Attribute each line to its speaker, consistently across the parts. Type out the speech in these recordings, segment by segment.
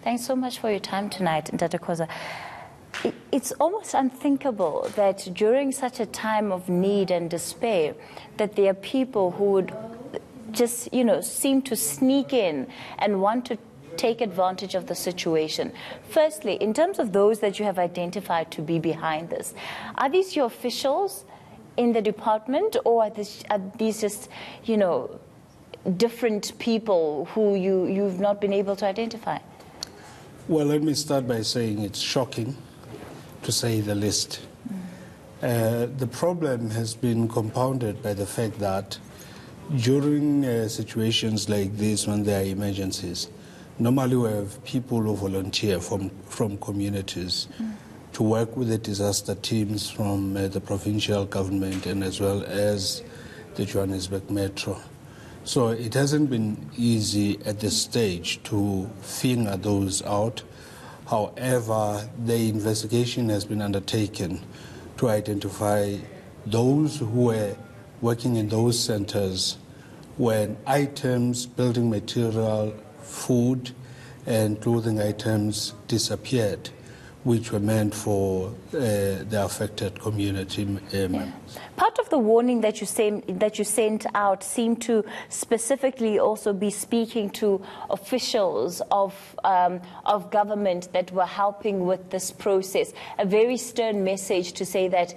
Speaker 1: Thanks so much for your time tonight, Ndatakoza. It's almost unthinkable that during such a time of need and despair, that there are people who would just, seem to sneak in and want to take advantage of the situation. Firstly, in terms of those that you have identified to be behind this, are these your officials in the department, or are these just, different people who you've not been able to identify?
Speaker 2: Well, let me start by saying it's shocking, to say the least. The problem has been compounded by the fact that during situations like this, when there are emergencies, normally we have people who volunteer from communities to work with the disaster teams from the provincial government and as well as the Johannesburg Metro. So it hasn't been easy at this stage to finger those out. However, the investigation has been undertaken to identify those who were working in those centers when items, building material, food, and clothing items disappeared, which were meant for the affected community members.
Speaker 1: Part of the warning that you sent out seemed to specifically also be speaking to officials of government that were helping with this process. A very stern message to say that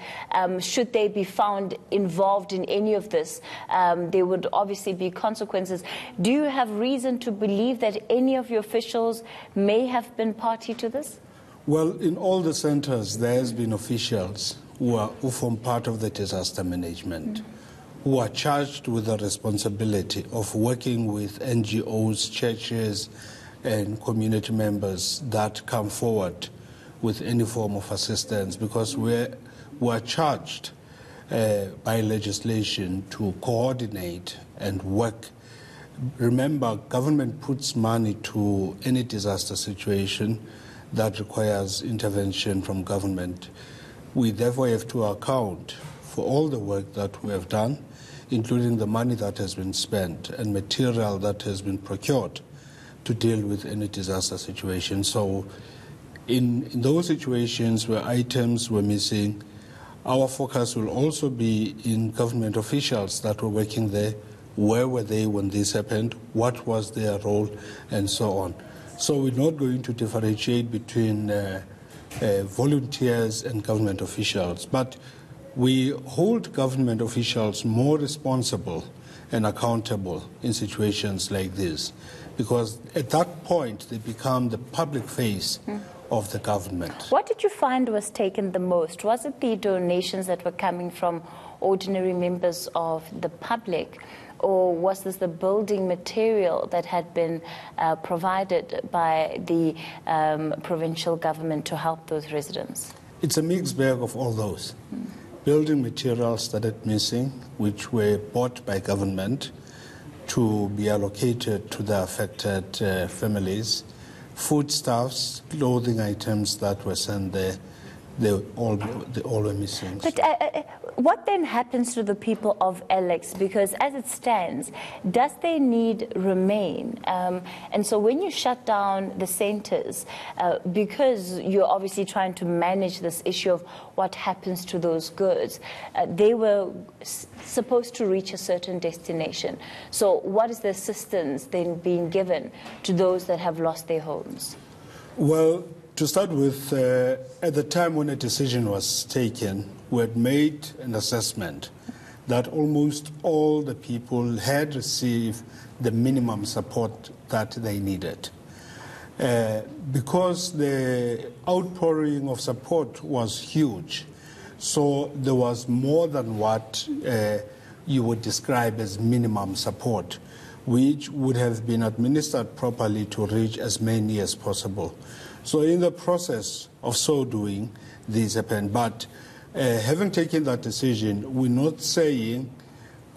Speaker 1: should they be found involved in any of this, there would obviously be consequences. Do you have reason to believe that any of your officials may have been party to this?
Speaker 2: Well, in all the centers, there has been officials who form part of the disaster management, who are charged with the responsibility of working with NGOs, churches, and community members that come forward with any form of assistance, because we are charged by legislation to coordinate and work. Remember, government puts money to any disaster situation that requires intervention from government. We therefore have to account for all the work that we have done, including the money that has been spent and material that has been procured to deal with any disaster situation. So in those situations where items were missing, our focus will also be in government officials that were working there. Where were they when this happened? What was their role? And so on. So we're not going to differentiate between volunteers and government officials, but we hold government officials more responsible and accountable in situations like this, because at that point they become the public face of the government.
Speaker 1: What did you find was taken the most? Was it the donations that were coming from ordinary members of the public? Or was this the building material that had been provided by the provincial government to help those residents?
Speaker 2: It's a mixed bag of all those. Building materials started missing, which were bought by government to be allocated to the affected families. Foodstuffs, clothing items that were sent there, they all were missing.
Speaker 1: But what then happens to the people of Alex? Because as it stands, does their need remain? And so when you shut down the centers, because you're obviously trying to manage this issue of what happens to those goods, they were supposed to reach a certain destination. So what is the assistance then being given to those that have lost their homes?
Speaker 2: Well, to start with, at the time when a decision was taken, we had made an assessment that almost all the people had received the minimum support that they needed. Because the outpouring of support was huge, so there was more than what you would describe as minimum support, which would have been administered properly to reach as many as possible. So in the process of so doing, this happened. But having taken that decision, we're not saying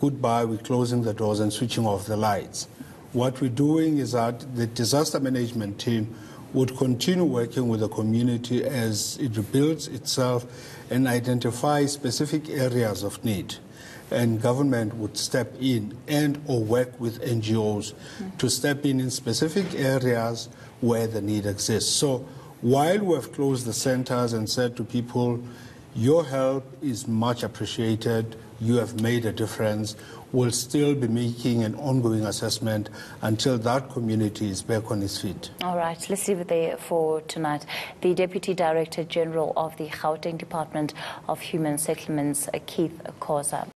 Speaker 2: goodbye, we're closing the doors and switching off the lights. What we're doing is that the disaster management team would continue working with the community as it rebuilds itself and identify specific areas of need. And government would step in and or work with NGOs to step in specific areas where the need exists. So while we have closed the centers and said to people, your help is much appreciated, you have made a difference, we'll still be making an ongoing assessment until that community is back on its feet.
Speaker 1: All right, let's leave it there for tonight. The Deputy Director General of the Gauteng Department of Human Settlements, Keith Khoza.